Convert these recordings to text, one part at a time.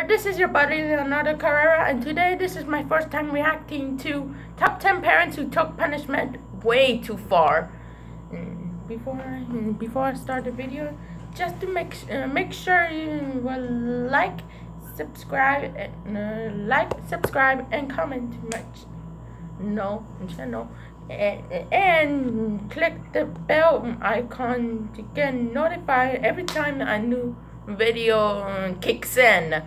there, this is your buddy Leonardo, and today this is my first time reacting to top 10 parents who took punishment way too far. Before I start the video, just to make sure you will subscribe, and comment to my channel, and click the bell icon to get notified every time a new video kicks in.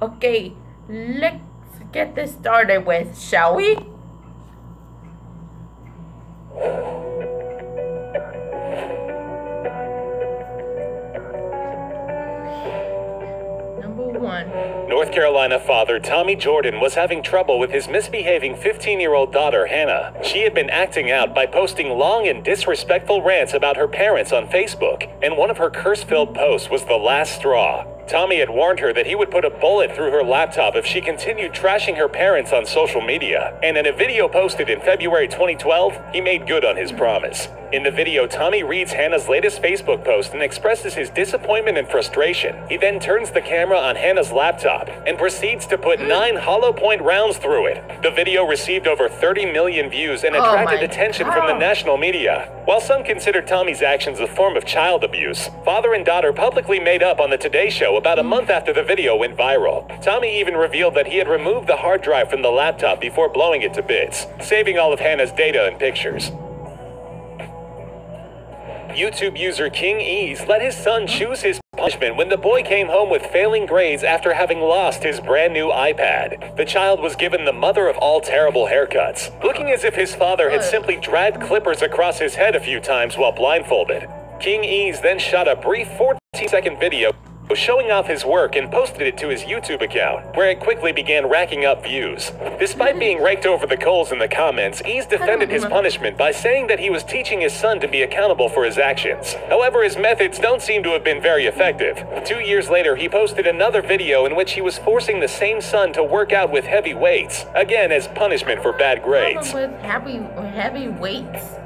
Okay, let's get this started with, shall we? Number 1. North Carolina father Tommy Jordan was having trouble with his misbehaving 15-year-old daughter Hannah. She had been acting out by posting long and disrespectful rants about her parents on Facebook, and one of her curse-filled posts was the last straw. Tommy had warned her that he would put a bullet through her laptop if she continued trashing her parents on social media, and in a video posted in February 2012, he made good on his promise. In the video, Tommy reads Hannah's latest Facebook post and expresses his disappointment and frustration. He then turns the camera on Hannah's laptop and proceeds to put 9 hollow point rounds through it. The video received over 30 million views and attracted attention from the national media. While some considered Tommy's actions a form of child abuse, father and daughter publicly made up on the Today Show about a month after the video went viral. Tommy even revealed that he had removed the hard drive from the laptop before blowing it to bits, saving all of Hannah's data and pictures. YouTube user King Ease let his son choose his punishment when the boy came home with failing grades after having lost his brand new iPad. The child was given the mother of all terrible haircuts, looking as if his father had simply dragged clippers across his head a few times while blindfolded. King Ease then shot a brief 14-second video showing off his work and posted it to his YouTube account, where it quickly began racking up views. Despite being raked over the coals in the comments, Ease defended his punishment by saying that he was teaching his son to be accountable for his actions. However, his methods don't seem to have been very effective. 2 years later, he posted another video in which he was forcing the same son to work out with heavy weights, again as punishment for bad grades. With heavy weights?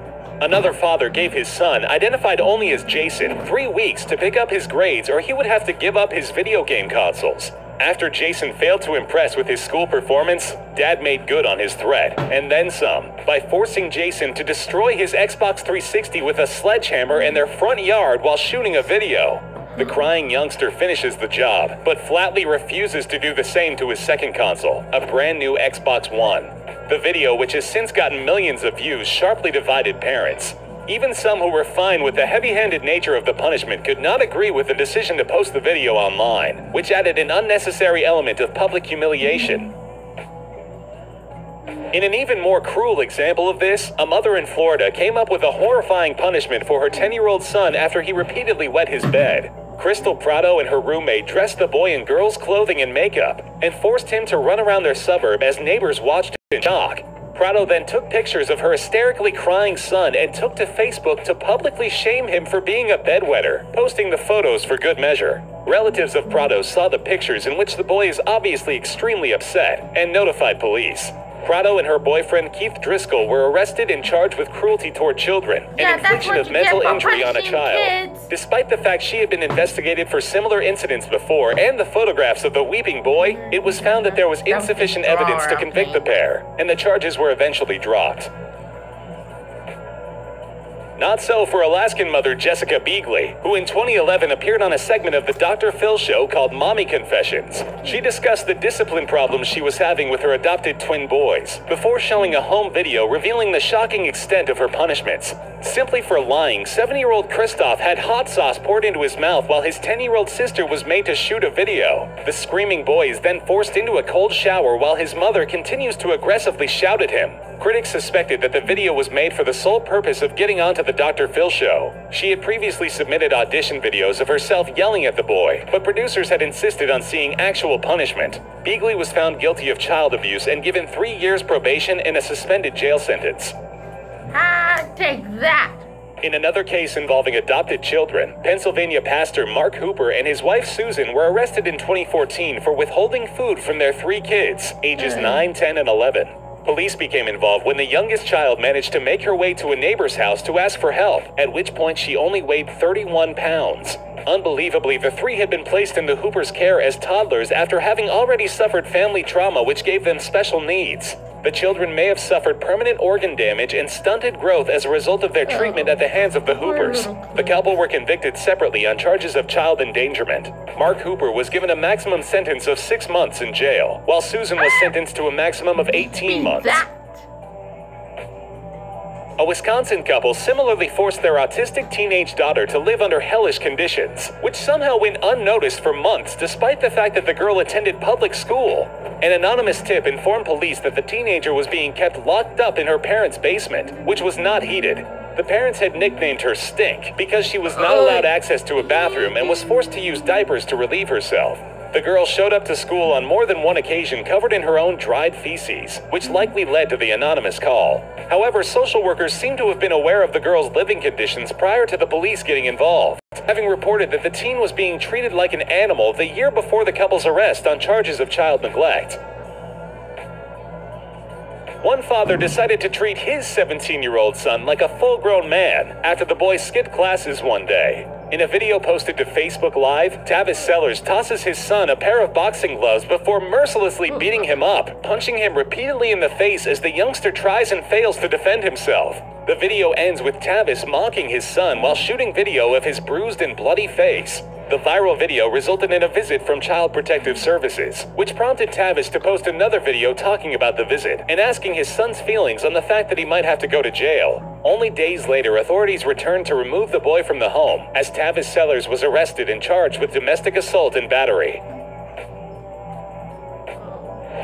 Another father gave his son, identified only as Jason, 3 weeks to pick up his grades or he would have to give up his video game consoles. After Jason failed to impress with his school performance, Dad made good on his threat, and then some, by forcing Jason to destroy his Xbox 360 with a sledgehammer in their front yard while shooting a video. The crying youngster finishes the job, but flatly refuses to do the same to his second console, a brand new Xbox One. The video, which has since gotten millions of views, sharply divided parents. Even some who were fine with the heavy-handed nature of the punishment could not agree with the decision to post the video online, which added an unnecessary element of public humiliation. In an even more cruel example of this, a mother in Florida came up with a horrifying punishment for her 10-year-old son after he repeatedly wet his bed. Crystal Prado and her roommate dressed the boy in girls' clothing and makeup and forced him to run around their suburb as neighbors watched in shock. Prado then took pictures of her hysterically crying son and took to Facebook to publicly shame him for being a bedwetter, posting the photos for good measure. Relatives of Prado saw the pictures in which the boy is obviously extremely upset and notified police. Prado and her boyfriend Keith Driscoll were arrested and charged with cruelty toward children and infliction of mental injury on a child. Despite the fact she had been investigated for similar incidents before and the photographs of the weeping boy, it was found that there was insufficient evidence to convict the pair, and the charges were eventually dropped. Not so for Alaskan mother Jessica Beagley, who in 2011 appeared on a segment of the Dr. Phil show called Mommy Confessions. She discussed the discipline problems she was having with her adopted twin boys, before showing a home video revealing the shocking extent of her punishments. Simply for lying, 7-year-old Christoph had hot sauce poured into his mouth while his 10-year-old sister was made to shoot a video. The screaming boy is then forced into a cold shower while his mother continues to aggressively shout at him. Critics suspected that the video was made for the sole purpose of getting onto the Dr. Phil show. She had previously submitted audition videos of herself yelling at the boy, but producers had insisted on seeing actual punishment. Beagley was found guilty of child abuse and given 3 years probation and a suspended jail sentence. Take that! In another case involving adopted children, Pennsylvania pastor Mark Hooper and his wife Susan were arrested in 2014 for withholding food from their 3 kids, ages 9, 10, and 11. Police became involved when the youngest child managed to make her way to a neighbor's house to ask for help, at which point she only weighed 31 pounds. Unbelievably, the three had been placed in the Hoopers' care as toddlers after having already suffered family trauma which gave them special needs. The children may have suffered permanent organ damage and stunted growth as a result of their treatment at the hands of the Hoopers. The couple were convicted separately on charges of child endangerment. Mark Hooper was given a maximum sentence of 6 months in jail, while Susan was sentenced to a maximum of 18 months. A Wisconsin couple similarly forced their autistic teenage daughter to live under hellish conditions, which somehow went unnoticed for months despite the fact that the girl attended public school. An anonymous tip informed police that the teenager was being kept locked up in her parents' basement, which was not heated. The parents had nicknamed her Stink because she was not allowed access to a bathroom and was forced to use diapers to relieve herself. The girl showed up to school on more than one occasion covered in her own dried feces, which likely led to the anonymous call. However, social workers seem to have been aware of the girl's living conditions prior to the police getting involved, having reported that the teen was being treated like an animal the year before the couple's arrest on charges of child neglect. One father decided to treat his 17-year-old son like a full-grown man after the boy skipped classes one day. In a video posted to Facebook Live, Tavis Sellers tosses his son a pair of boxing gloves before mercilessly beating him up, punching him repeatedly in the face as the youngster tries and fails to defend himself. The video ends with Tavis mocking his son while shooting video of his bruised and bloody face. The viral video resulted in a visit from Child Protective Services, which prompted Tavis to post another video talking about the visit and asking his son's feelings on the fact that he might have to go to jail. Only days later, authorities returned to remove the boy from the home, as Tavis Sellers was arrested and charged with domestic assault and battery.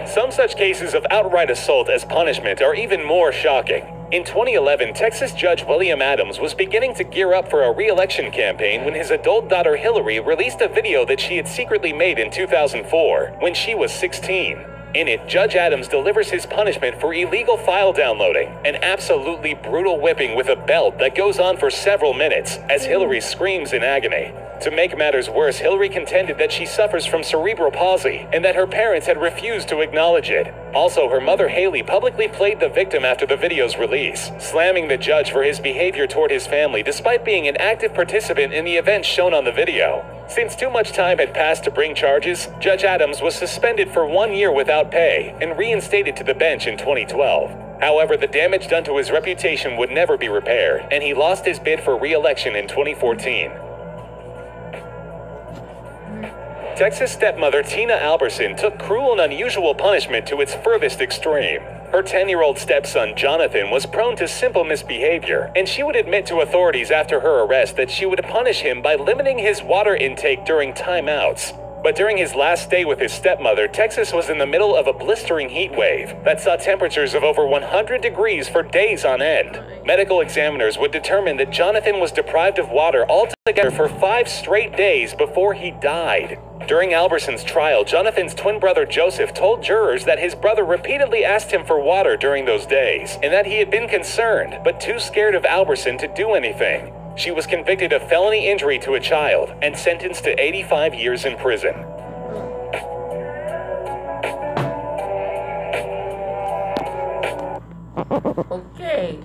Some such cases of outright assault as punishment are even more shocking. In 2011, Texas Judge William Adams was beginning to gear up for a re-election campaign when his adult daughter Hillary released a video that she had secretly made in 2004, when she was 16. In it, Judge Adams delivers his punishment for illegal file downloading, an absolutely brutal whipping with a belt that goes on for several minutes, as Hillary screams in agony. To make matters worse, Hillary contended that she suffers from cerebral palsy and that her parents had refused to acknowledge it. Also, her mother Haley publicly played the victim after the video's release, slamming the judge for his behavior toward his family despite being an active participant in the events shown on the video. Since too much time had passed to bring charges, Judge Adams was suspended for 1 year without pay and reinstated to the bench in 2012. However, the damage done to his reputation would never be repaired, and he lost his bid for re-election in 2014. Texas stepmother Tina Alberson took cruel and unusual punishment to its furthest extreme. Her 10-year-old stepson Jonathan was prone to simple misbehavior, and she would admit to authorities after her arrest that she would punish him by limiting his water intake during timeouts. But during his last stay with his stepmother, Texas was in the middle of a blistering heat wave that saw temperatures of over 100 degrees for days on end. Medical examiners would determine that Jonathan was deprived of water altogether for 5 straight days before he died. During Alberson's trial, Jonathan's twin brother Joseph told jurors that his brother repeatedly asked him for water during those days, and that he had been concerned, but too scared of Alberson to do anything. She was convicted of felony injury to a child and sentenced to 85 years in prison. Okay.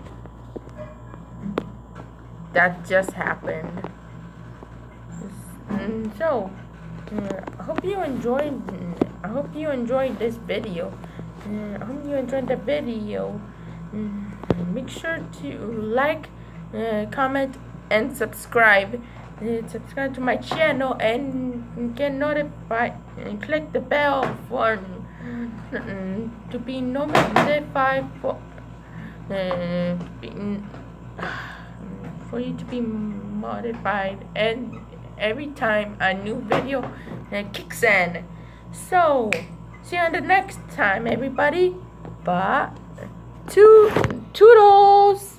That just happened. So, I hope you enjoyed this video. I hope you enjoyed the video. Make sure to like, comment, and subscribe. Subscribe to my channel and get notified, and click the bell for to be notified for you to be notified and every time a new video kicks in. So see you on the next time, everybody. Bye. Toodles.